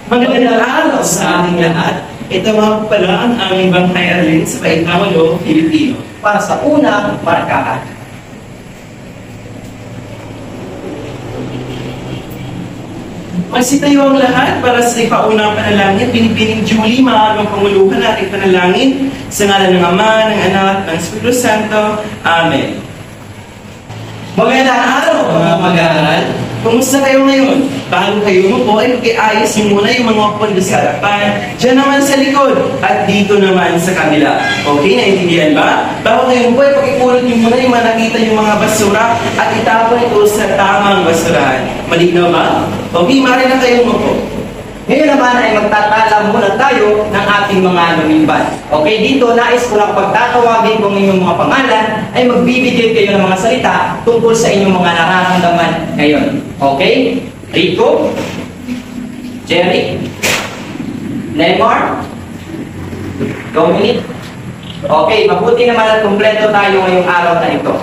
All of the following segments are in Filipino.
Magandang araw sa ating lahat. Ito nga pala ang aming bangkay aralin sa Paitamalo, Pilipino. Para sa unang markahan. Magsitayo ang lahat para sa ipaunang panalangin. Binibining Julie, maagang panguluhan nating panalangin sa ngalan ng Ama, ng Anak, ng Espiritu Santo. Amen. Magandang araw mga mag-aaral. Kumusta kayo ngayon? Bago kayo mo po, ay mag-iayos niyo muna yung mga pondo sa harapan. Diyan naman sa likod at dito naman sa kabila. Okay, naintindihan ba? Bago kayo mo po, ay pag-ipulot niyo muna yung nakita yung mga basura at itapon ito sa tamang basurahan. Malinaw ba? Okay, maaari na kayo mo po. Ngayon naman ay magtatalam muna tayo ng ating mga lumiban. Okay, dito nais ko lang pagtatawagin kung inyong mga pangalan ay magbibigay kayo ng mga salita tungkol sa inyong mga nararamdaman ngayon. Okay? Rico, Jerry, Neymar, Dominic. Okay, mabuti naman at kumpleto tayo ngayong araw na ito.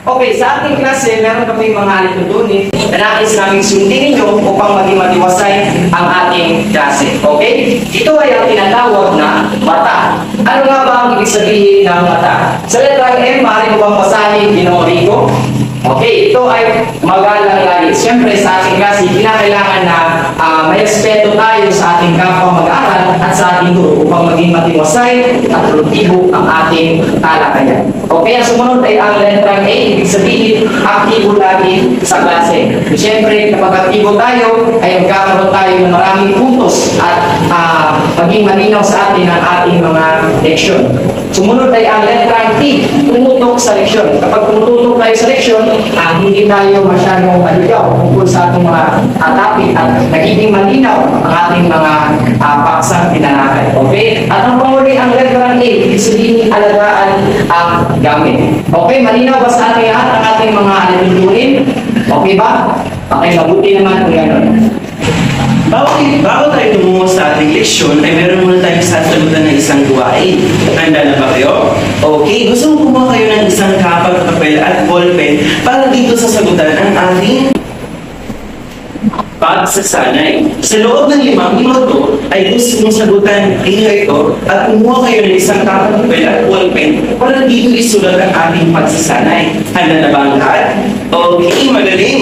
Okay, sa ating klase, meron kami mga alitutunin na nais naming sundin ninyo upang maging matiwasay ang ating klase. Okay? Ito ay ang tinatawag na mata. Ano nga ba ang ibig sabihin ng mata? Sa letrang M, maaari mo bang basahin, Ginoong Rico? Okay, ito ay magalang lagi. Siyempre, sa ating klase, kinakailangan na may respeto tayo sa ating kapwa mag-aaral at sa ating guro upang maging matiwasay at produktibo ang ating talakayan. Okay, ang sumunod ay ang letrang A. Ibig sabihin, aktibo lagi sa klase. Siyempre, kapag aktibo tayo, ay magkakaroon tayo ng maraming puntos at maging malinaw sa atin ang ating mga leksyon. Sumunod ay ang letrang T. Tumutok sa leksyon. Kapag tumututok tayo sa leksyon, hindi tayo masyadong maligaw tungkol sa ating mga topic at nagiging malinaw ang ating mga paksang tinalakay. Okay? At ang panguli ang letrang A, ibig sabihin alagaan ang gamit. Okay? Malinaw ba sa ating lahat ang ating mga alitutunin? Okay ba? Okay, mabuti naman kung gano'n. Bago tayo tumungo sa ating leksyon, ay meron muna tayong sasagutan ng isang gawain. Handa na ba kayo? Okay, gusto mo kumuha kayo ng isang kapag, papel at ballpen para dito sasagutan ang ating pagsasanay. Sa loob ng 5 minuto ay gusto mong sagutan ito at kumuha kayo ng isang kapag, papel at ballpen para dito isulat ang ating pagsasanay. Handa na ba ang lahat? Okay, magaling!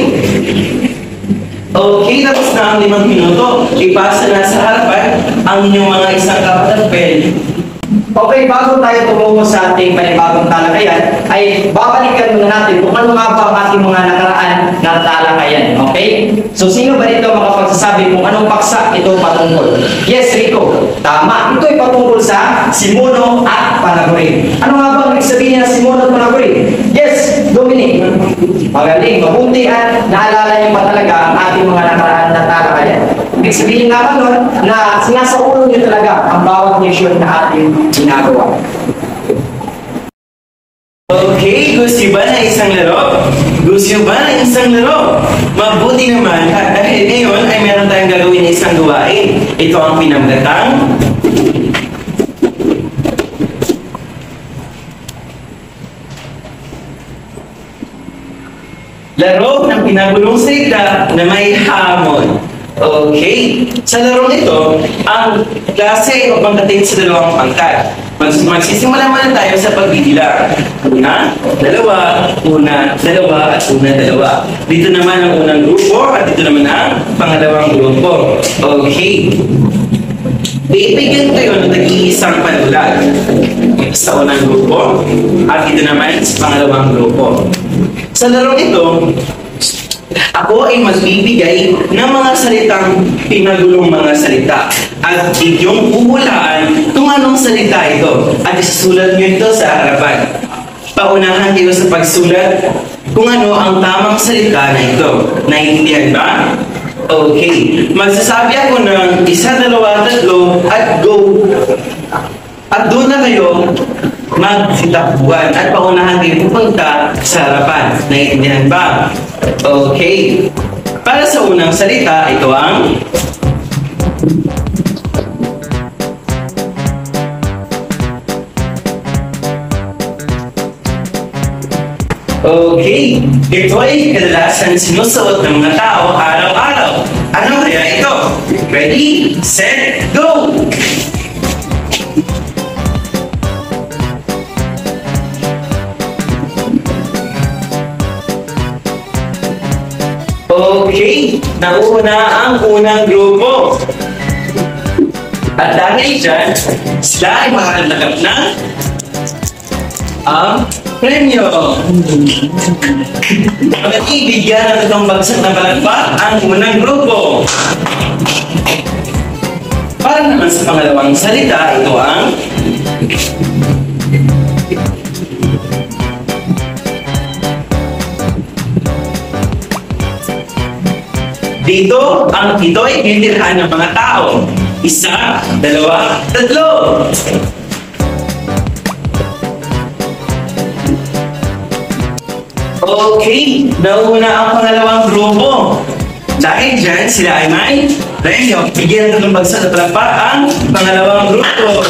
Okay, tapos na ang 5 minuto. Ipasa na sa harapan ang inyong mga isang kapatid. Okay, bago tayo tumungo sa ating panibagong talakayan, ay babalikan muna natin kung ano nga ba ang ating mga nakaraan na talakayan. Okay? So, sino ba dito makapagsasabi kung anong paksa ito patungkol? Yes, Rico. Tama. Ito ay patungkol sa Simono at Panaguri. Ano nga ba ang ibig sabihin ng Simono at Panaguri? Yes, Dominic. Magaling. Mabuti at naalala niyo pa talaga ang ating mga nakaraan na talakayan. Ibig sabihin naman nun na sinasaulo niyo talaga ang bawat mission na ating ginagawa. Okay, gusto ba na isang laro? Gusto ba na isang laro? Mabuti naman dahil ngayon ay meron tayong gagawin na isang gawain. Ito ang pinamagatang laro ng pinagulong salita na may hamon. Okay. Sa larong ito, ang klase o pangkatin sa dalawang pangkat. Magsisimula muna tayo sa pagbibilang. Una, dalawa, una, dalawa, at una, dalawa. Dito naman ang unang grupo at dito naman ang pangalawang grupo. Okay. Bibigyan kayo ng nag-iisang panulat. Ito sa unang grupo at dito naman sa pangalawang grupo. Sa larong ito, ako ay magbibigay ng mga salitang pinagulong mga salita at inyong uhulaan kung anong salita ito at isusulat nyo ito sa harapan. Paunahan kayo sa pagsulat kung ano ang tamang salita na ito. Naiintindihan ba? Okay. Magsasabi ako ng 1, 2, 3 at go. At doon na kayo magsitakbuhan at paunahan kayo pupunta sa harapan. Naiintindihan ba? Okay. Para sa unang salita, ito ang Okay, ito ay kadalasan sinusuot ng mga tao araw-araw. Ano kaya ito? Ready, set, go! Okay, nauna ang unang grupo. At dahil dyan, sila ay makakalagap ng ang premyo. At ibigyan ng itong bagsak na palagpak ang unang grupo. Para naman sa pangalawang salita, ito ang dito, ito ay tinitirahan ng mga tao. Isa, dalawa, tatlo. Okay, nauna ang pangalawang grupo. Dahil dyan, sila ay may premyo. Bigyan ng bagsak na palakpak ang pangalawang grupo.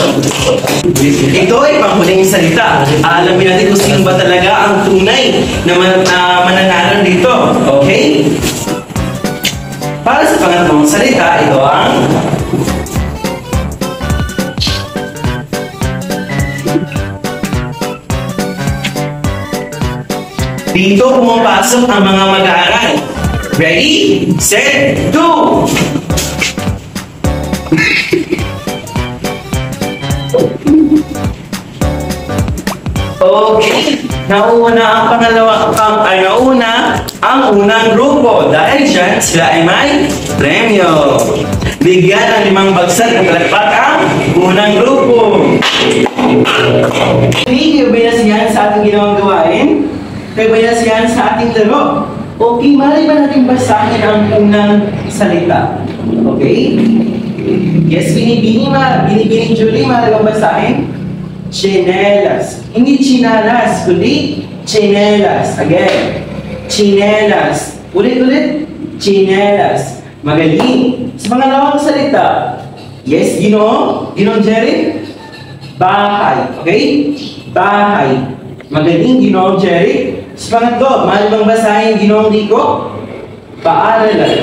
Ito ay panghuling salita. Alamin natin kung sino ba talaga ang tunay na mananalo dito. Okay? Para sa pangatlong salita, ito ang dito pumapasok ang mga mag-aaral. Ready, set, go! Okay, nauna ang unang grupo. Dahil dyan, sila ay may premyo. Bigyan ng 5 bagsak ng palakpak ang unang grupo. Kayo ba nasiyahan sa ating ginawang gawain? Kayo ba nasiyahan sa ating laro? Okay, mali ba natin basahin ang unang salita? Okay? Yes, binibini Julie, mali bang basahin? Chinelas. Hindi chinalas, kundi chinelas. Again. Chinelas. Ulit-ulit. Chinelas. Magaling. Sa pangalawang salita. Yes, Ginoo? Ginoo Jerry? Bahay. Okay? Bahay. Magaling, Ginoo Jerry. Sa pangatlo, mahal bang basahin Ginoong Rico? Paaralan.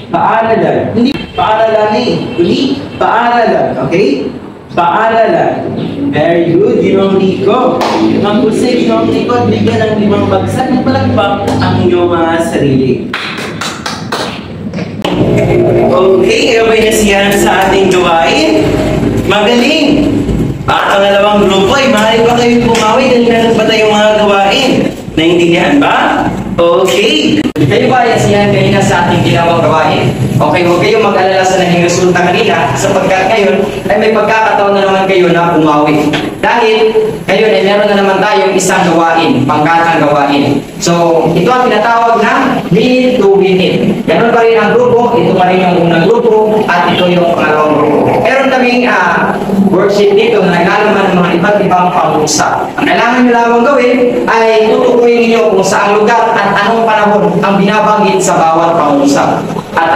Paaralan. Hindi paaralan kundi paaralan. Okay? Paaralan. Very good, Ginoong Rico. Mag-usay, Ginoong Rico, at bigyan ng 5 bagsak na palakpak ang iyong mga sarili. Okay, kayo ba'y nasiyahan sa ating gawain? Magaling! Ang pangalawang grupo ay maaari pa kayo pumawi dahil meron pa tayong mga gawain. Naintindihan ba? Okay! Kayo ba nasiyahan kanina sa ating ginawang gawain? Okay, huwag kayong mag-alala sa naging resulta kanina sapagkat ngayon ay may pagkakataon na naman kayo na pumawi. Dahil ngayon ay meron na naman tayong isang gawain, pangkatang gawain. So, ito ang tinatawag na minute to minute. Ganon pa rin ang grupo, ito pa rin yung unang grupo, at ito yung pangalawang grupo. Meron kaming worksheet dito na naglalaman ng mga iba't ibang pangusap. Ang kailangan nyo lamang gawin ay tutukuyin ninyo kung saang lugar at anong panahon ang binabanggit sa bawat pangusap. At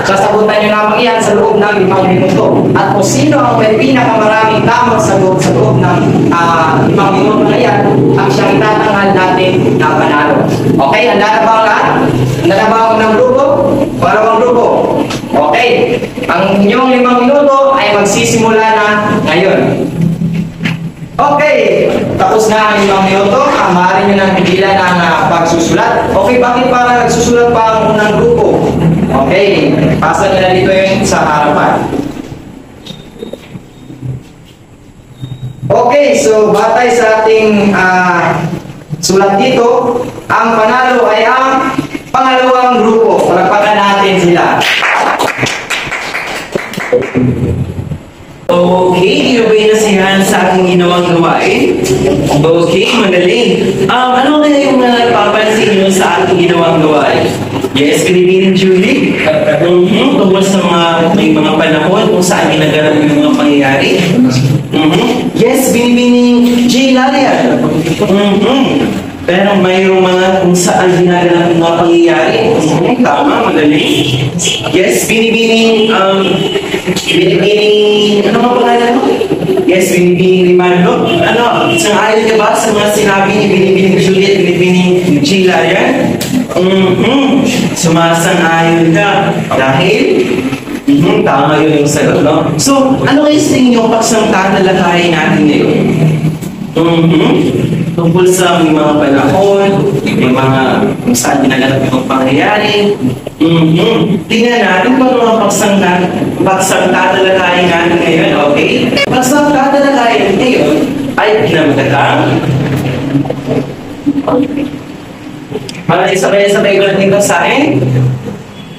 sasagutan nyo lamang iyan sa loob ng 5 minuto. At kung sino ang may pinakamaraming tamang sagot sa loob ng 5 minuto na iyan, ang siyang itatanghal natin na panalo. Okay, handa na ba ang lahat? Handa na ba ang unang grupo? Pangalawang grupo? Okay, ang inyong 5 minuto ay magsisimula na ngayon. Okay, tapos na ang 5 minuto, maaari nyo nang tigilan ang pagsusulat. Okay, bakit para nagsusulat pa ang unang grupo? Okay, pasa nyo na dito yun sa harapan. Okay, so batay sa ating sulat dito, ang panalo ay ang pangalawang grupo. Palagpakan natin sila. Okay, kayo ba'y nasiyahan sa aking ginawang gawain? Okay, magaling. Ano kaya yung napapansin nyo sa aking ginawang gawain? Yes, Binibining Julie. Tungkol sa may mga panahon kung saan ginaganap yung mga pangyayari. Yes, Binibining J. Larian. Pero mayroong mga kung saan ginaganap yung mga pangyayari. Tama, magaling. Yes, Binibining Binibining, ano nga pangalan mo? Yes, Binibining Rimardo. Ano, sang-ayon ka ba sa mga sinabi ni Binibining Juliet, Binibining Sheila yan? Sumasang-ayon ka. Dahil, tama yun yung sagot, no? So, ano kayo sa inyo paksang tatalakayin natin ngayon? Tungkol sa may mga panahon, may mga kung saan ginaganap yung pangyayari. Tingnan natin kung ano mga paksang tatalakayin natin ngayon, okay? Paksang tatalakayin ngayon ay pinamagalang. Sabay-sabay ko natin basahin.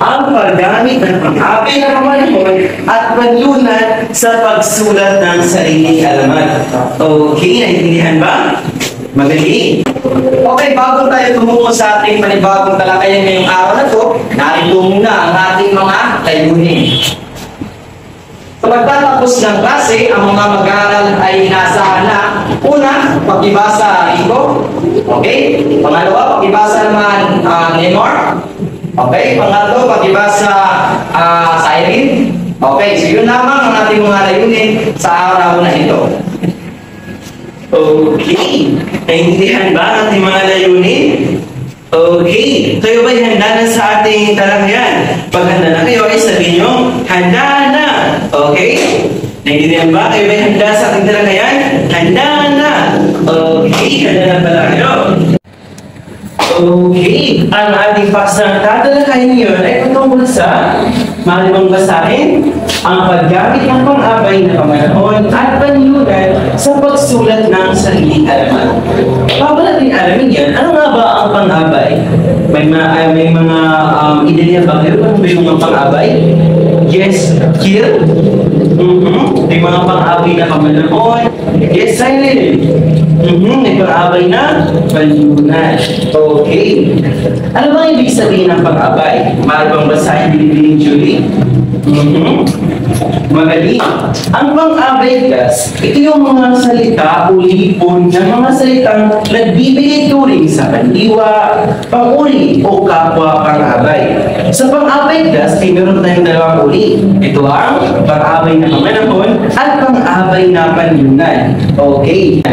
Ang paggamit ng pang-api na pamanahon at panlunan sa pagsulat ng sariling alamat. Okay, naintindihan ba? Magaling. Okay, bago tayo tumungo sa ating panibagong talakayan ngayong araw na to, narito muna ang ating mga layunin. Sa pagtatapos ng klase, ang mga mag-aaral ay inaasahan na una, pagbibasa rito. Okay? Pangalawa, pagbibasa naman Lenore. Okay? Pangatlo, pagbibasa Siren. Okay, so yun lamang ang ating mga layunin sa araw na ito. Okay. Naintindihan ba ang ating mga layunin? Okay. Kayo ba'y handa na sa ating talakayan? Pag handa na kayo, ay sabihin nyo, handa na. Okay? Naintindihan ba? Kayo ba'y handa sa ating talakayan? Handa na. Okay. Handa na pala kayo. Okay. Ang ating paksang tatalakayin ngayon ay patungkol sa malimang basahin ang paggamit ng pang-abay na pamanahon at panlunan sa pagsulat ng sariling alamat. Bago natin alamin yan, ano nga ba ang pang-abay? May mga ideya ba kayo? Ano ba yung mga pang-abay? Yes, kill. May mga pang-abay na pamanahon. Yes, silent. May pang-abay na panlunan. Okay. Ano ba ibig sabihin ng pang-abay? Maribang basahin, Binibining Julie? Magaling. Ang pang-abay, guys, ito yung mga salita o lipon ng mga salitang nagbibigay turing sa kandiwa, pang-uri o kapwa pang-abay. Sa pang-abay, guys, ay meron tayong dalawang uri. Ito ang pang-abay na pamanahon at pang-abay na panlunan. Okay.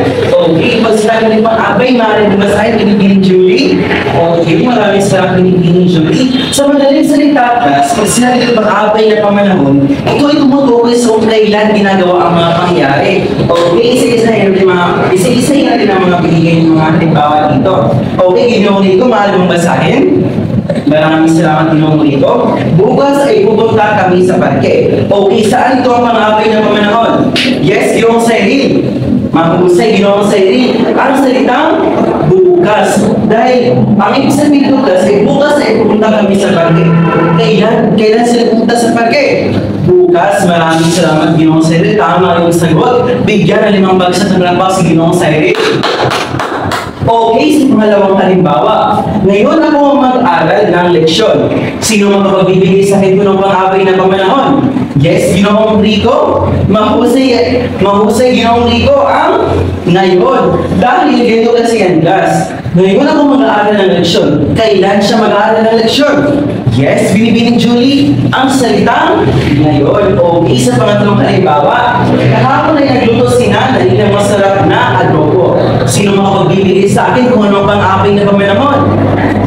Okay, pag sinabi ng pang-abay, maaaring basahin, Binibining Julie. Okay, maraming salamat, Binibining Julie. Sa madaling salita, guys, pag sinabi ng pang-abay na pamanahon, ito ay tumutukoy sa kung kailan ginagawa ang mga pangyayari. Okay, isa-isahin natin ang mga binigay ng mga halimbawa dito. Okay, Ginoong Rico, mahal mong basahin. Maraming salamat, Ginoong Rico. Bukas ay pupunta kami sa parke. Okay, saan ito ang pang-abay ng pamanahon? Yes, Ginoong Cyril. Mahusay, Ginoong Cyril. Ang salitang bukas. Dahil ang ibig sabihin bukas ay pupunta kami sa parke. Kailan sila pupunta sa parke? Bukas. Maraming salamat, Ginoong Cyril. Tama yung sagot. Bigyan ng 5 bagsak ng lampaw si Ginoong Cyril. Okay, sa pangalawang halimbawa. Ngayon ako mag-aral ng leksyon. Sino makapagbibigay sa akin ko ng pang-abay na pamanahon? Yes, Ginoong Rico. Mahusay, Ginoong Rico ang ngayon. Dahil ganito kasi yan, guys. Ngayon ako mag-aaral ng leksyon. Kailan siya mag-aaral ng leksyon? Yes, Binibining Julie. Ang salitang ngayon. Okay, sa pangatlong halimbawa. Kahapon ay nagluto si nanay ng masarap na adobo. Sino makapagbibigay sa akin kung anong pang-abay na pamanahon?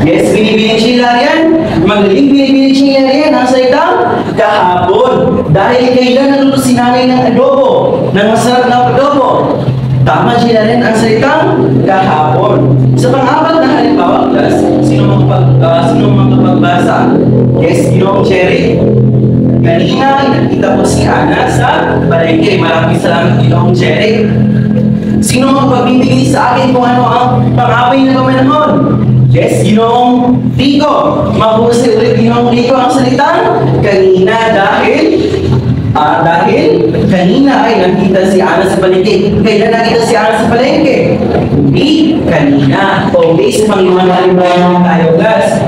Yes, Binibining Sheila yan. Magaling, Binibining Sheila yan. Ang salitang kahapon. Dahil kailan nagluto si nanay ng adobo, ng masarap na adobo. Tama sila rin ang salitang kahapon. Sa pang-apat na halimbawa, class, sino makapagbasa? Yes, Ginoong Cherry. Kanina, nakita ko si Ana sa palengke. Maraming salamat, Ginoong Cherry. Sino makapagbibigay sa akin kung ano ang pang-abay na pamanahon? Yes, Ginoong Rico. Mahusay ulit, Ginoong Rico ang salitang kanina dahil kanina ay nakita si Ana sa palengke. Kailan nakita si Ana sa palengke? Hindi, kanina. Okay, sa panglimang halimbawa tayo, guys.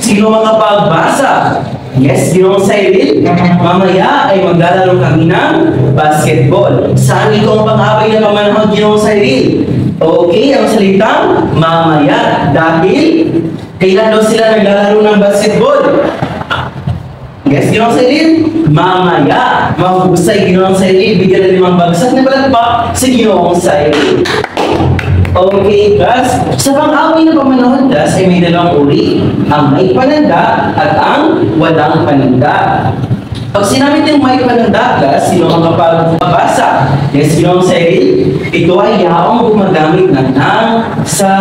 Sino makapagbasa? Yes, Ginoong Cyril. Mamaya ay maglalaro kami ng basketball. Saan ito ang pang-abay na pamanahon, Ginoong Cyril? Okay, ang salitang mamaya. Dahil kailan daw sila naglalaro ng basketball? Yes, Ginoong Cyril? Mamaya. Mahusay, Ginoong Cyril. Bigyan ng 5 bagsak na palakpak sa Ginoong Cyril. Okay, class. Sa pang-away na pamanahon, class, ay may 2 uri. Ang may pananda at ang walang pananda. Pag sinabi ng may pananda, class, sino ang kapag-babasa? Yes, Ginoong Cyril? Ito ay yaong gumagamit ng nang, sa,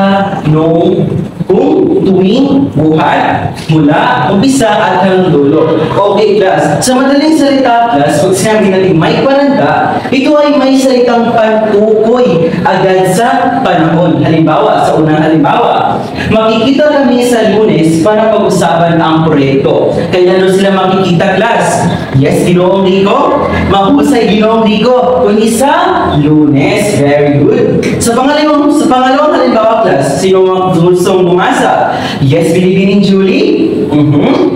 nung, kung, tuwing, buhat, mula, umpisa, at hanggang dulo. Okay, class. Sa madaling salita, class, pag sinabi natin may pananda, ito ay may salitang pantukoy agad sa panahon. Halimbawa, sa unang halimbawa, makikita kami sa Lunes para pag-usapan ang proyekto. Kaya doon sila makikita, class. Yes, Ginoong Rico? Mahusay, Ginoong Rico. Kung isa, Lunes. Very good. Sa pangalawang halimbawa, class, sino ang gustong bumasa? Yes, Binibining Julie?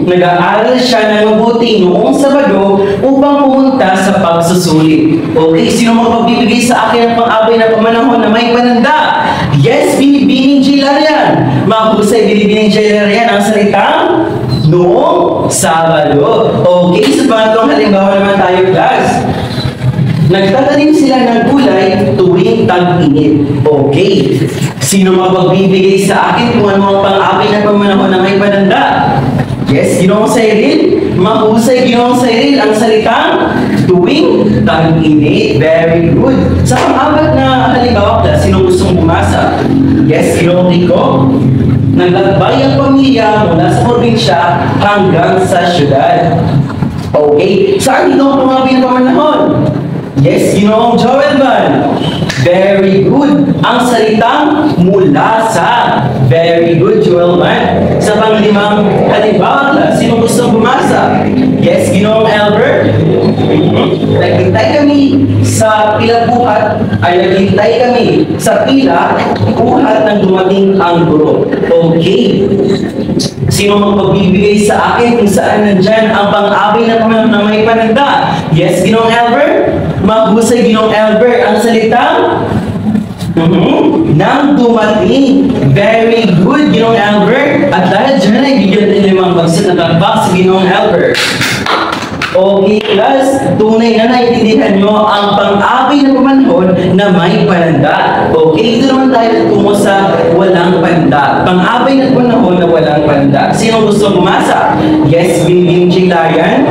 Nag-aaral siya ng mabuti noong Sabado upang pumunta sa pagsusulit. Okay, sino magbibigay sa akin ng pang-abay na pamanahon na may pananda? Yes, Binibining Jilarian. Mahusay, Binibining Jilarian ang salitang noong Sabado. Okay, sa pangatlong halimbawa naman tayo, class. Nagtatanim sila ng gulay tuwing tag-init. Okay. Sino magbibigay sa akin kung ano ang pang-abay na pamanahon na may pananda? Yes, Ginoong Cyril. Mahusay, Ginoong Cyril ang salitang tuwing tag-init. Very good. Sa pang-apat na halimbawa, class, sino gustong bumasa? Yes, Ginoong Rico. Naglakbay ang pamilya mula sa probinsya hanggang sa syudad. Okay. Saan ito ang pang-abay na pamanahon? Yes, Ginoong Joel Van. Very good. Ang salitang mula sa. Very good, Joel Van. Sa panglimang halimbawa, class, sino gustong bumasa? Yes, Ginoong Albert. Naghintay kami sa pila buhat, ay naghintay kami sa pila buhat ng dumating ang guro. Okay. Sino magpagbibigay sa akin kung saan nandyan ang pang-abay na pamanahon na may pananda? Yes, Ginoong Albert. Mahusay, Ginoong Albert ang salitang nang dumating. Very good, Ginoong Albert. At dahil dyan ay bigyan din 5 bagsak na palakpak sa Ginoong Albert. Okay, class, tunay na naintindihan nyo ang pang-abay na pamanahon na may pananda. Okay, ito naman tayo tungo sa walang pananda. Pang-abay na pamanahon na walang pananda. Sino gusto bumasa? Yes, Binibining Jilarian.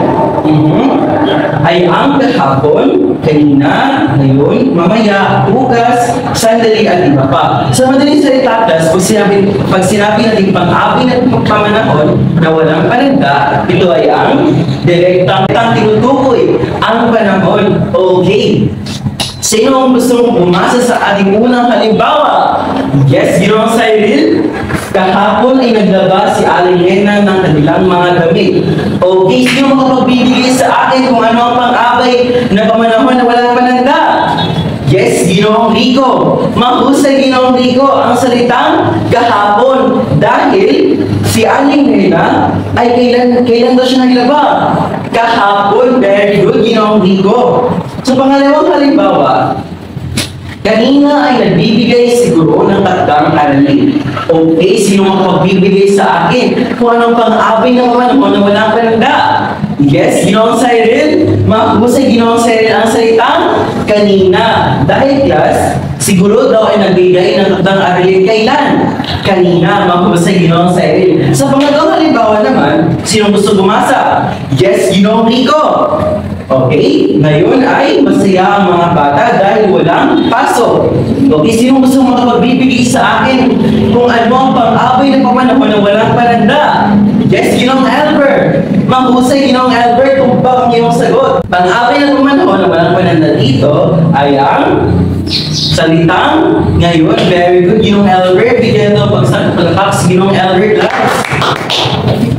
Ay ang kahapon, kanina, ngayon, mamaya, bukas, sandali at iba pa. Sa madaling salita, class, pag sinabi natin pang-abay na pamanahon na walang pananda, ito ay ang direktang tinutukoy ang panahon. Okay. Sino ang gusto mong bumasa sa ating unang halimbawa? Yes, Ginoong Cyril. Kahapon ay naglaba si Aling Lena ng kanilang mga damit. Okay, sino makapagbibigay sa akin kung ano ang pang-abay na pamanahon na walang pananda? Yes, Ginoong Rico. Mahusay, Ginoong Rico ang salitang kahapon dahil si Aling Lena ay kailan daw siya naglaba? Kahapon. Very good, Ginoong Rico. So, pangalawang halimbawa, kanina ay nagbibigay siguro ng katang aralin. Okay, sino makapagbibigay sa akin kung anong pang-abay ng pamanahon na walang pananda? Yes, Ginoong Cyril. Mahusay, Ginoong Cyril ang salitang kanina. Dahil, class, siguro daw ay nagbigay ng katang aralin kailan? Kanina. Mahusay, Ginoong Cyril. Sa pangalawang halimbawa naman, sino gusto bumasa? Yes, Ginoong Rico. Okay, ngayon ay masaya ang mga bata dahil walang pasok. Okay, sino gusto makapagbibigay sa akin kung ano ang pang-abay na pamanahon na walang pananda? Yes, Ginoong Albert. Mahusay, Ginoong Albert, kung bakit iyong sagot. Pang-abay na pamanahon na walang pananda dito ay ang salitang ngayon. Very good, Ginoong Albert. Bigyan ito pagsakalakak sa Ginoong Albert, class.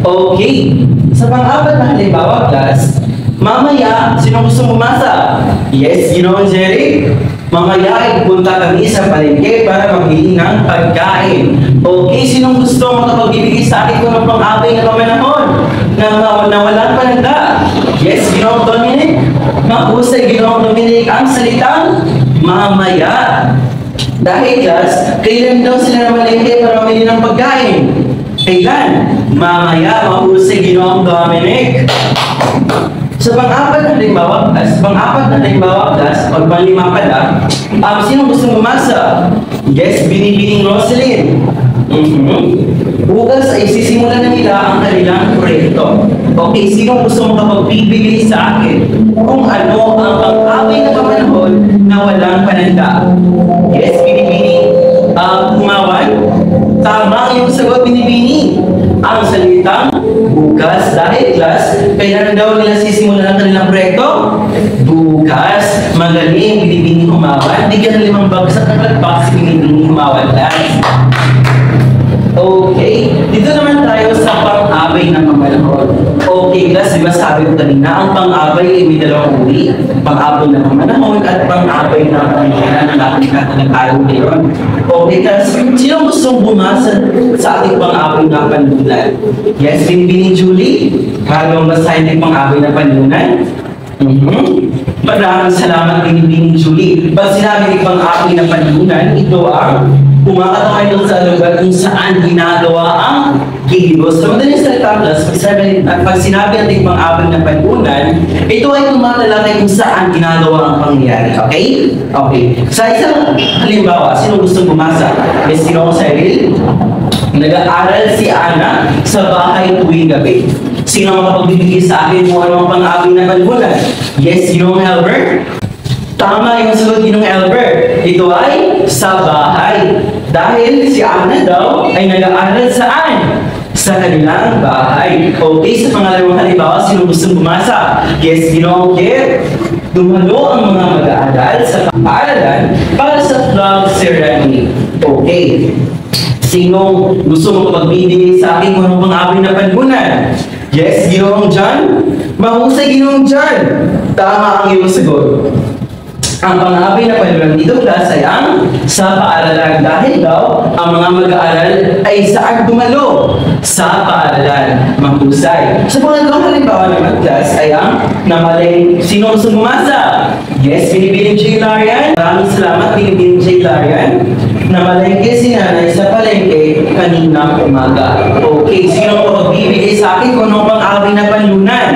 Okay, sa pang-apat na halimbawa, class, mamaya, sino gusto bumasa? Yes, Ginoong Jerry. Mamaya ay pupunta kami sa palengke para magbili ng pagkain. Okay, sinong gusto makapagbibigay sa akin kung ang pang-abay na pamanahon na walang pananda? Yes, Ginoong Dominic. Mahusay, Ginoong Dominic ang salitang mamaya. Dahil, class, kailan daw sila na malengke para mamili ng pagkain? Kailan? Mamaya, mahusay Ginoong Dominic. Sa pang-apat na halimbawa class, o pang-lima pala, sino gusto bumasa? Yes, Binibining Roselyn. Bukas ay sisimulan na nila ang kanilang proyekto. Okay, sino gusto makapagbibigay sa akin kung ano ang pang-away na pamanahon na walang pananda? Yes, Binibining Kumawan. Tama ang iyong sagot, Binibining. Ang salitang bukas dahil class, kailan daw nila sisimulan ang kanilang proyekto? Bukas. Magaling, Binibining Kumawan. Bigyan ng 5 bagsak ng palakpak si Binibining Kumawan class. Okay, dito naman tayo sa pang-abay ng pamanahon. Okay, class, di ba sabi ko kanina, ang pang-abay ay may dalawang uri. Pang-abay ng pamanahon at pang-abay ng pamanahon na ating tayo ngayon. Okay, class, sino gustong bumasa sa ating pang-abay ng panunan? Yes, Binibining Julie? Marunong basahin yung pang-abay ng panunan? Maraming salamat, Binibining Julie. Pag sinabi ng pang-abay ng panunan, ito ang kumakatawa doon sa lugar kung saan ginagawa ang kilos. So, madaling salita, pag sinabi natin pang-abay ng panunan, ito ay tumatalakay kung saan ginagawa ang pangyayari. Okay? Okay. Sa isang halimbawa, sino gustong bumasa? Yes, sino ko sa Eril? Nag-aaral si Ana sa bahay tuwing gabi. Sino makapagbibigay sa akin kung ano ang pang-abay ng panunan? Yes, sino ang Albert? Tama yung sagot ng Albert. Ito ay sa bahay. Dahil si Ana daw ay nag-aaral saan? Sa kanilang bahay. Okay, sa pangalawang halimbawa, sino gustong bumasa? Yes, Ginoong Kit. Dumalo ang mga mag-aaral sa paaralan para sa flag ceremony. Okay. Sino gusto mong magbibigay sa akin kung anong pang-abay na panunan? Yes, Ginoong John. Mahusay, Ginoong John. Tama ang iyong sagot. Ang pang-abay na panunan dito class ay ang sa paaralan dahil daw ang mga mag-aaral ay saan dumalo? Sa paaralan. Mahusay. Sa pangalawang halimbawa naman class ay ang namalay sino gusto bumasa? Yes, Binibining J. Larian. Maraming salamat, Binibining J. Larian. Namalengke si nanay sa palengke kanina umaga. Okay, sino magbibigay sa akin kung anong pang-abay na panunan?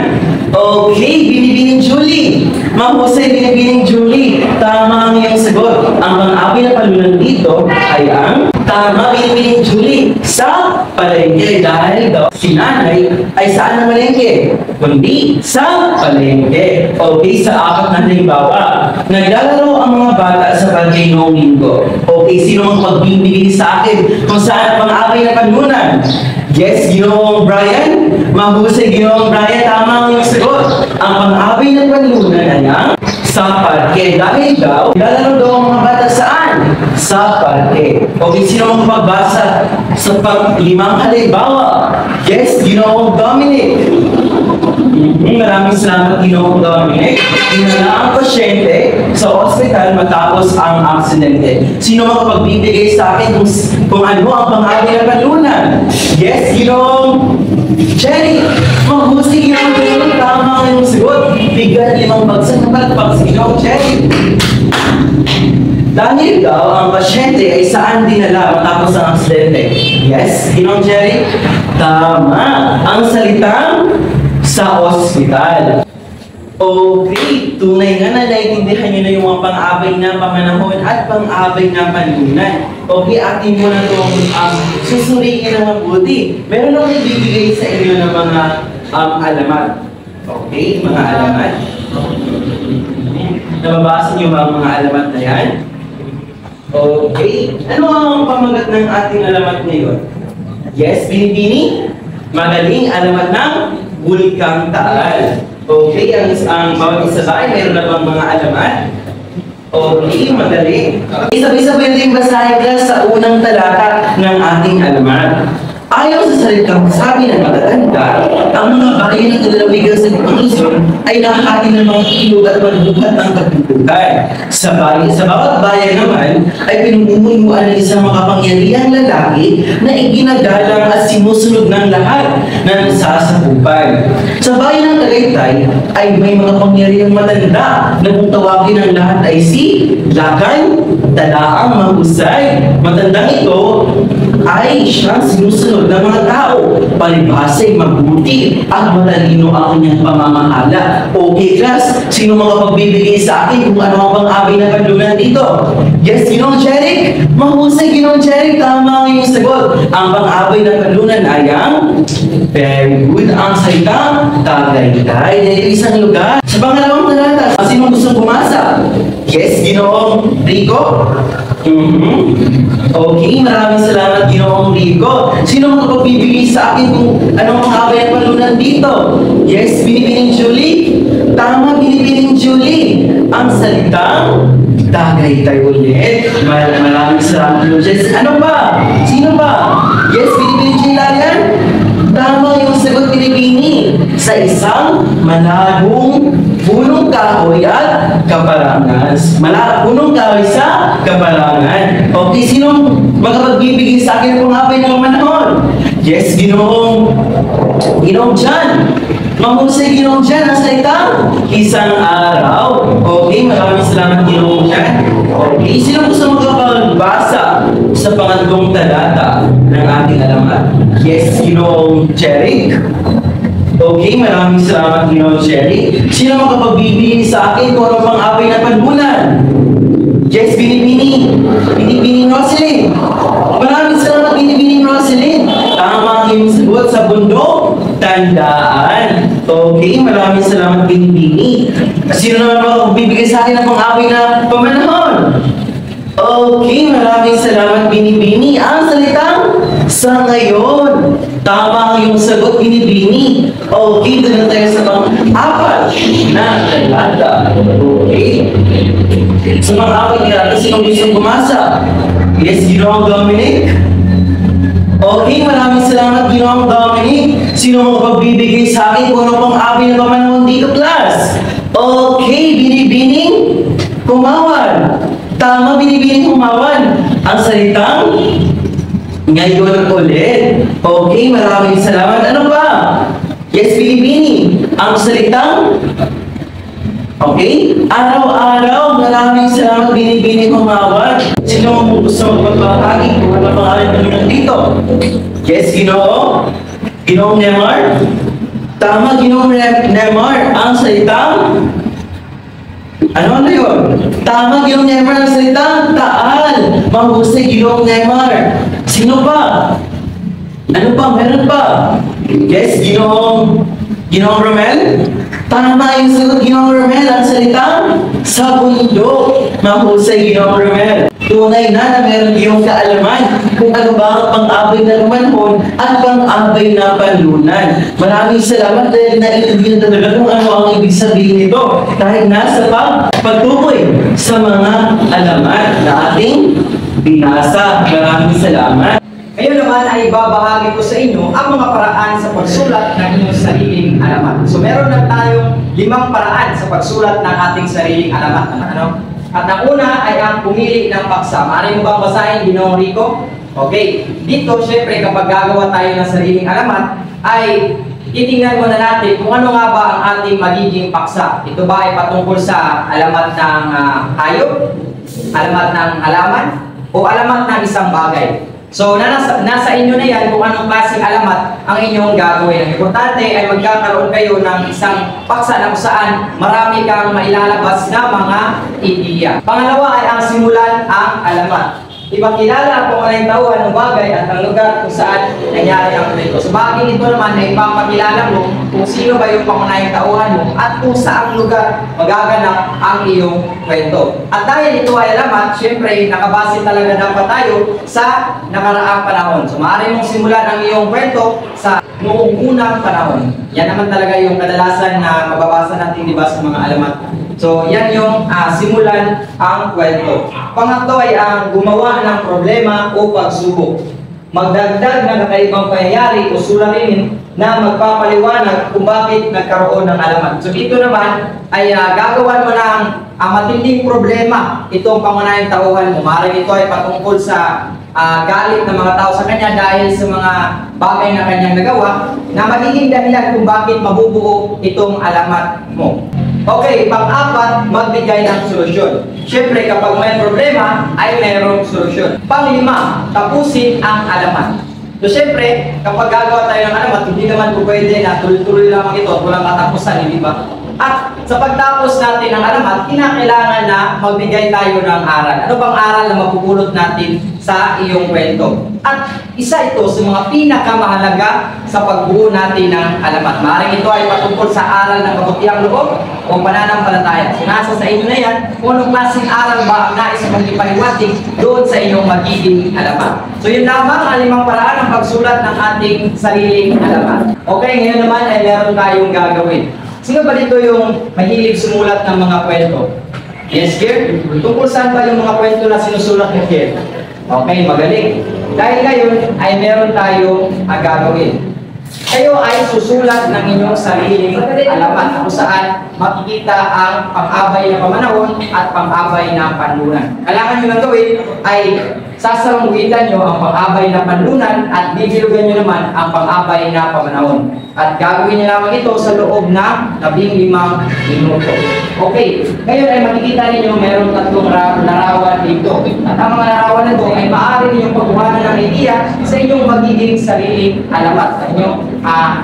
Okay, Binibining Julie. Mahusay, Binibining Julie. Tama ang iyong sagot. Ang pang-abay na panunan dito ay ang tama, Binibining Julie. Sa palengke dahil daw si nanay ay saan na malengke? Kundi sa palengke. Okay, sa apat na halimbawa. Naglalaro ang mga bata sa barangay noong linggo. Okay, sino ang magbibigay sa akin kung saan pang-abay na panunan? Yes, Ginoong Brian. Mahusay, Ginoong Brian. Tama ang iyong sagot. Ang pang-abay ng panunan ay ang sa parke. Dahil daw, lalaro daw ang mga bata saan? Sa parke. Okay, sino ang magbasa sa pang-limang halimbawa? Yes, Ginoong Dominic. Maraming salamat, Ginoong Dominic. Dinala ang pasyente sa ospital matapos ang aksidente. Sino makapagbibigay sa akin kung ano ang pang-abay na panunan? Yes, Ginoong Jenny. Mahusay, Ginoong Jenny. Tama ang iyong sagot. Bigyan 5 bagsak ng palakpak si Ginoong Jenny. Dahil daw ang pasyente ay saan dinala matapos ang aksidente? Yes, Ginoong Jerry. Tama. Ang salitang sa ospital. Okay, tunay nga na naiintindihan nyo na yung mga pang-abay na pamanahon at pang-abay na panunan. Okay, atin mo na itong susuriin na mabuti. Meron akong ibibigay sa inyo ng mga alamat. Okay, mga alamat. Nababasa nyo ba ang mga alamat na yan? Okay, ano ang pamagat ng ating alamat ngayon? Yes, Binibini? Magaling alamat ng Bulkang Taal. Okay, ang bawat isa ba ay meron na bang mga alamat? Okay, magaling. Isa-isa din basahin ka sa unang talata ng ating alamat. Ayon sa salitang sabi ng matatanda, ang mga bayan ng kalalawigan sa Luzon ay nahati ng mga ilog at magbuhat ng katutugan. Sa bawat bayan naman ay pinumumunuan ng isang makapangyarihang lalaki na iginagalang at sinusunod ng lahat na nasasakupan. Sa bayan ng Tagaytay ay may mga pangyarihang matanda na kung tawagin ng lahat ay si Lakan Talaang Mahusay. Matandang ito ay siyang sinusunod ng mga tao. Palibhasa'y mabuti at matalino ang kanyang pamamahala. Okay, class, sino makapagbibigay sa akin kung ano ang pang-abay na kanlunan dito? Yes, Ginoong Jeric? Mahusay, Ginoong Jeric. Tama ang iyong sagot. Ang pang-abay na kanlunan ay ang very good. Ang salitang Tagaytay dahil isang lugar. Sa pangalawang talata, sino gusto pumasa? Yes, Ginoong Rico? Okay, maraming salamat, Ginoong Rico. Sino makapagbibigay sa akin kung anong pang-abay na kanlunan dito? Yes, Binibining Julie? Tama, Binibining Julie. Ang salitang Tagaytay ulit. Maraming salamat, Lucius. Ano ba? Sino ba? Yes, Binibining Julian? Tama yung sagot, Pilipini. Sa isang malabong punong kahoy at kaparangan. Punong kahoy sa kaparangan. Okay, sinong makapagbibigay sa akin kung abay ng manahon? Yes, Ginoong John. Mahusay, Ginoong John. Ang salitang isang araw. Okay, maraming salamat, Ginoong John. Okay, sino gusto makapagbasa sa pangatlong talata ng ating alamat? Yes, Ginoong Jeric. Okay, maraming salamat, Ginoong Jeric. Sino makapagbibigay sa akin kung ano pang abay na panhunan? Yes, Binibining Roselyn. Maraming salamat, Binibining Roselyn. Tama ang iyong sagot sa bundok, tandaan. Okay, maraming salamat, Binibini. Sino naman makapagbibigay sa akin ng pang-abay na pamanahon? Okay, maraming salamat, Binibini. Ang salitang sa ngayon. Tama ang iyong sagot, Binibini. Okay, doon na tayo sa pang-apat na talata. Okay. Sa pang-apat na talata, sinong gusto pumasa? Yes, Ginoong Dominic? Okay, maraming salamat, Ginoong Dominic. Sino makapagbibigay sa akin kung ano pang-abay na pamanahon dito, class? Okay, Binibining Kumawan. Tama, Binibining Kumawan. Ang salitang ngayon ulit. Okay, maraming salamat. Ano ba? Yes, Binibini. Ang salitang okay, araw-araw. Maraming salamat, Binibining Kumawan. Sino mo gusto magpapahagi kung ano pangalan naman dito? Yes, Ginoong Nemar? Tama, Ginoong Nemar. Ang salitang ano yun? Tama, Ginoong Nemar. Ang salitang taal. Mahusay, Ginoong Nemar. Sino pa? Ano pa? Meron pa? Yes, Ginoong Romel? Tama yung sagot, Ginoong Romel. Ang salitang sa bundok. Mahusay, Ginoong Romel. Tunay na meron iyong kaalaman kung ano ba ang pang-abay na lumanhon at pang-abay na panlunan. Maraming salamat dahil naintindihan talaga kung ano ang ibig sabihin nito. Dahil nasa pagtukoy sa mga alamat na ating binasa. Maraming salamat. Ngayon naman ay babahagi ko sa inyo ang mga paraan sa pagsulat ng inyong sariling alamat. So meron na tayong 5 paraan sa pagsulat ng ating sariling alamat. At ang una ay ang pumili ng paksa. Maaari mo bang basahin, Ginoong Rico? Okay. Dito, syempre, kapag gagawa tayo ng sariling alamat, ay titingnan muna natin kung ano nga ba ang ating magiging paksa. Ito ba ay patungkol sa alamat ng hayop, alamat ng halaman, o alamat ng isang bagay. So, nasa inyo na yan kung anong klaseng alamat ang inyong gagawin. Ang importante ay magkakaroon kayo ng isang paksa na kung saan marami kang mailalabas na mga ideya. Pangalawa ay ang simulan ang alamat. Ipakilala kung ano yung tauhan ng bagay at ang lugar kung saan nangyari ang kwento. So, bagay ito naman ay ipapakilala mo kung sino ba yung pangunahing tauhan mo at kung saang lugar magaganap ang iyong kwento. At dahil ito ay alamat, syempre, nakabase talaga dapat tayo sa nakaraang panahon. So, maaari mong simulan ang iyong kwento sa noong unang panahon. Yan naman talaga yung kadalasan na mababasa natin, diba, sa mga alamat. So, yan yung simulan ang kwento. Pangatlo ay ang gumawa ng problema o pagsubok. Magdagdag ng kakaibang pangyayari o suliranin na magpapaliwanag kung bakit nagkaroon ng alamat. So, dito naman ay gagawan mo ng matinding problema itong pangunahing tauhan mo. Maaaring ito ay patungkol sa galit ng mga tao sa kanya dahil sa mga bagay na kanyang nagawa na magiging dahilan kung bakit mabubuo itong alamat mo. Okay, pang-apat, magbigay ng solusyon. Siyempre, kapag may problema, ay mayroong solusyon. Pang-lima, tapusin ang alamat. So, siyempre, kapag gagawa tayo ng alamat, hindi naman po pwede na tuloy-tuloy lamang ito at walang katapusan, hindi ba? At sa pagtapos natin ng alamat, kinakailangan na magbigay tayo ng aral. Ano bang aral na mapupulot natin sa iyong kwento? At isa ito sa mga pinakamahalaga sa pagbuo natin ng alamat. Maaaring ito ay patungkol sa aral ng kabutihang loob o pananampalataya. Sinasa sa inyo na yan kung anong klaseng aral ba ang nais mong ipaliwanag doon sa inyong magiging alamat. So yun lamang ang 5 paraan ng pagsulat ng ating sariling alamat. Okay, ngayon naman ay meron tayong gagawin. Sino ba dito yung mahilig sumulat ng mga kwento? Yes, Kier? Tungkol saan ba yung mga kwento na sinusulat ni Kier? Okay, magaling. Dahil ngayon ay meron tayong gagawin. Kayo ay susulat ng inyong sariling alamat kung saan makikita ang pang-abay na pamanahon at pang-abay na panlunan. Kailangan nyo lang gawin ay sasalambuhitan nyo ang pang-abay na panlunan at bibilugan nyo naman ang pang-abay na pamanahon. At gagawin nyo lamang ito sa loob ng 15 minuto. Okay, ngayon ay makikita ninyo mayroong 3 larawan dito. At ang mga larawan na ito ay maaari ninyong pagkuhanan ng idea sa inyong magiging sariling alamat sa inyong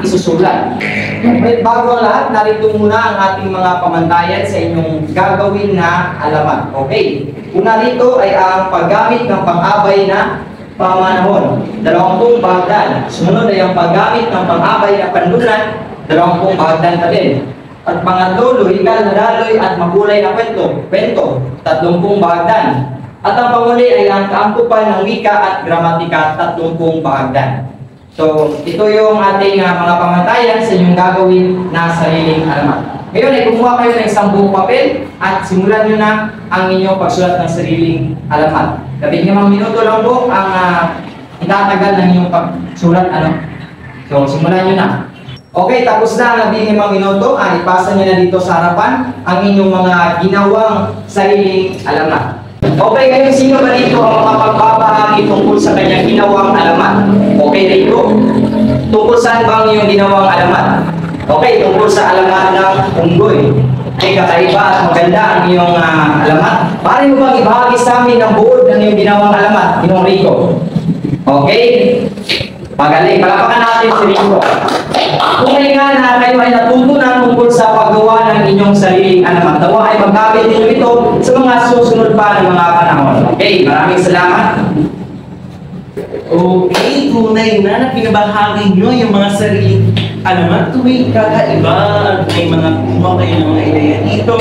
isusulat. But bago ang lahat, narito muna ang ating mga pamantayan sa inyong gagawin na alamat. Okay, una rito ay ang paggamit ng pang-abay na pamanahon, 20 bahagdan. Sumunod ay ang paggamit ng pang-abay na panlunan, 20 bahagdan ka din. At pangatlo, lohikal na daloy at makulay na kwento, 30 bahagdan. At ang panghuli ay ang kaampupan ng wika at gramatika, 30 bahagdan. So, ito yung ating mga pamantayan sa inyong gagawin na sariling alamat. Ngayon ay kumuha kayo ng 10 papel at simulan nyo na ang inyong pagsulat ng sariling alamat. 15 minuto lang po ang itatagal ng inyong pagsulat. So, simulan nyo na. Okay, tapos na ang 15 minuto. Ipasa nyo na dito sa harapan ang inyong mga ginawang sariling alamat. Okay, ngayon sino ba dito ang makapagbabahagi tungkol sa kanyang ginawang alamat? Okay, dito. Tungkol saan bang yung ginawang alamat? Okay, tungkol sa alamat ng unggoy. Okay, kakaiba at maganda ang iyong alamat. Pare mo bang ibahagi sa amin ang buod ng iyong ginawang alamat, Ginong Rico? Okay? Magaling. Palapakan natin si Rico. Kung may nga na kayo ay natutunan tungkol sa paggawa ng inyong sariling alamat, tawa ay maggamit ninyo ito sa mga susunod pa ng mga panahon. Okay, maraming salamat. Okay, tunay na pinabahagi nyo yung mga sariling alamat. Tuwing kakaiba at may mga kumuha kayo ng mga ideya dito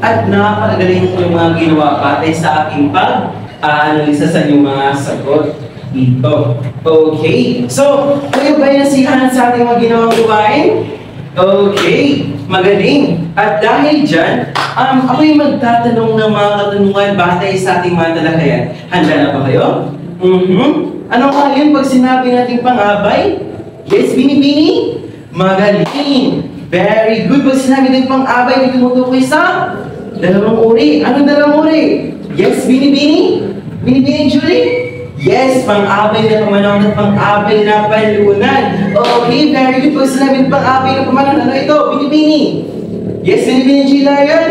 at napakagaling yung mga ginawa patay sa aking pag-analisa sa inyong mga sagot dito. Okay, so kayo ba nasihan sa ating mga ginawang gawain? Okay, magaling. At dahil dyan, ako yung magtatanong ng mga katanungan batay sa ating mga talakayan. Handa na ba kayo? Ano nga yun pag sinabi natin pang-abay? Yes, Binibini? Magaling! Very good! Pag sinabi natin pang-abay, may tumutukoy sa dalawang uri. Anong dalawang uri? Yes, Binibini? Binibini, Julie? Yes, pang-abay na pamanahon at pang-abay na panlunan. Okay, very good. Pag sinabi natin pang-abay na pamanahon, ano ito? Binibini? Yes, Binibini, J. Lion?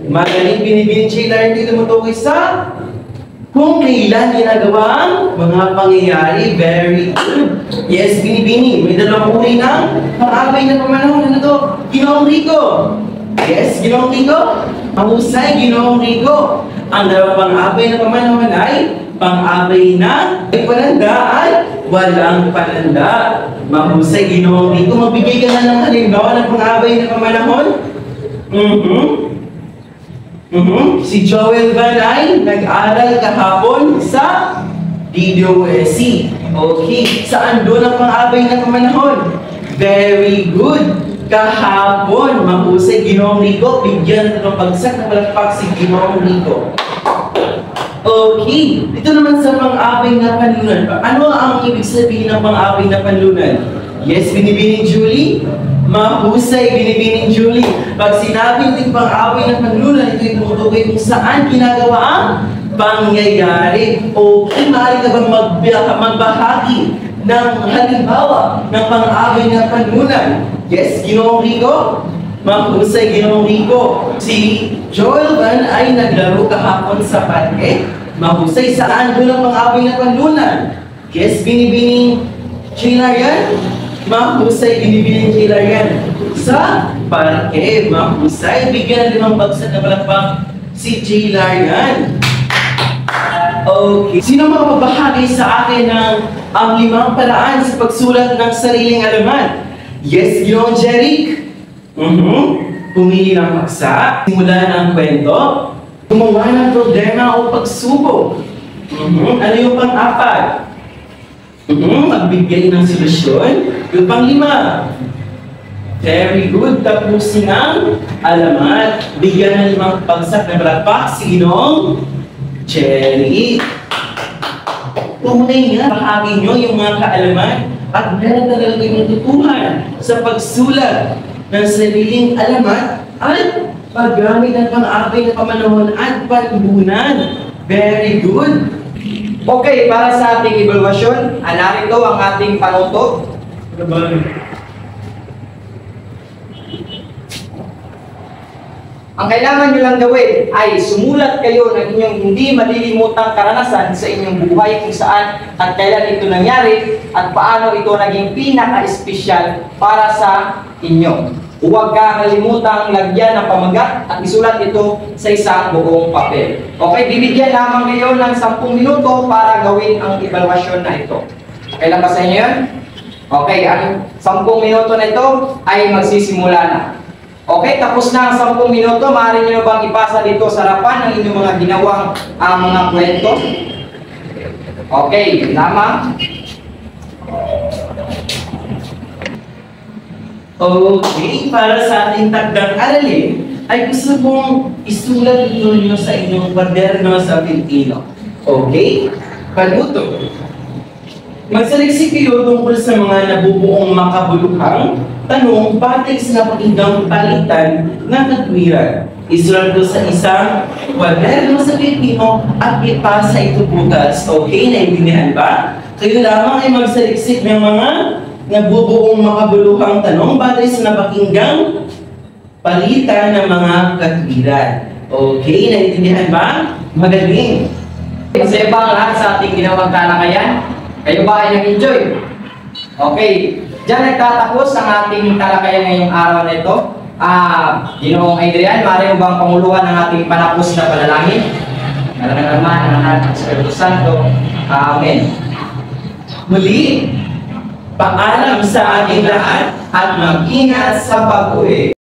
Magaling, Binibini, J. Lion, dito tumutukoy sa kung kailan ginagawa ang mga pangyayari. Very good. Yes, Binibini. May dalawang uri ng pang-abay na pamanahon. Ano to? Ginoong Rico. Yes, Ginoong Rico. Mahusay, Ginoong Rico. Ang dalawang pang-abay na pamanahon ay pang-abay na may pananda at walang pananda. Mahusay, Ginoong Rico. Magbigay ka na ng halimbawa ng pang-abay na pamanahon. Si Joel Banay, nag-aral kahapon sa DDOSC. Okay, saan doon ang pang-abay na pamanahon? Very good. Kahapon, mahusay, Ginoong Rico. Bigyan ng pagsak na malagpak si Ginoong Rico. Okay, dito naman sa pang-abay na panlunan. Ano ang ibig sabihin ng pang-abay na panlunan? Yes, Binibining Julie? Mahusay, Binibining Julie. Pag sinabi natin pang-away ng panlunan, ito yung tumutukoy kung saan ginagawa ang pangyayari. Okay, maaari ka bang magbahagi ng halimbawa ng pang-away ng panlunan? Yes, Ginoong Rico? Mahusay, Ginoong Rico. Si Joel Van ay naglaro kahapon sa parke. Mahusay, saan? Doon ang pang-away na panlunan. Yes, binibining Sheila yan. Mahusay, binibining Sheila yan. Sa parke, mahusay. Bigyan na 5 bagsak na palakpak si Sheila yan. Okay. Sino makapabahagi sa akin ng ang 5 paraan sa pagsulat ng sariling alamat? Yes, Ginoong Jeric. Pumili ng paksa, simula ng kwento, gumawa ng problema o pagsubok. Ano yung pang-4? Magbigay ng solusyon. Yung pang-5. Very good. Tapusin ang alamat. Bigyan ng 5 bagsak na palakpak si Ginoong Cherry. Tunay nga, bahagi nyo yung mga kaalaman at meron talaga yung natutuhan sa pagsulat ng sariling alamat at paggamit ng pang-akay na pamanahon at panlunan. Very good. Okay, para sa ating evaluasyon, narito ang ating panuto. Ang kailangan nyo lang gawin ay sumulat kayo ng inyong hindi malilimutang karanasan sa inyong buhay kung saan at kailan ito nangyari at paano ito naging pinaka-espesyal para sa inyo. Huwag kalilimutang lagyan ng pamagat at isulat ito sa isang buong papel. Okay, bibigyan lamang kayo ng 10 minuto para gawin ang evaluasyon na ito. Kailan ba sa inyo yan? Okay, ang 10 minuto na ito ay magsisimula na. Okay, tapos na ang 10 minuto, maaari nyo bang ipasa dito sa harapan ng inyong mga ginawang mga kwento? Okay, lamang. Okay, para sa ating takdang aralin, ay gusto kong isulat ito nyo sa inyong kwaderno sa Pilipino. Okay? Panuto. Magsaliksik kayo tungkol sa mga nabubuong makabuluhang tanong batay sa napakinggang palitan ng katwiran. Isulat ito sa isang kwaderno sa Pilipino at ipasa ito bukas. Okay? Naintindihan ba? Kayo lamang ay magsaliksik ng mga nabubuong makabuluhang tanong batay sa napakinggang palitan ng mga katwiran. Okay? Naintindihan ba? Magaling. Masaya ba ang lahat sa ating ginawang talakayan? Kayo ba ay nag-enjoy? Okay, diyan nagtatapos ang ating talakayan ngayong araw na ito. Ginoong Adrian, maaari mo bang panguluhan ang ating panapos na panalangin? Nalang naman ang anak ng Espiritu Santo. Amen. Muli, paalam sa ating lahat at mag-ingat sa pag-uwi.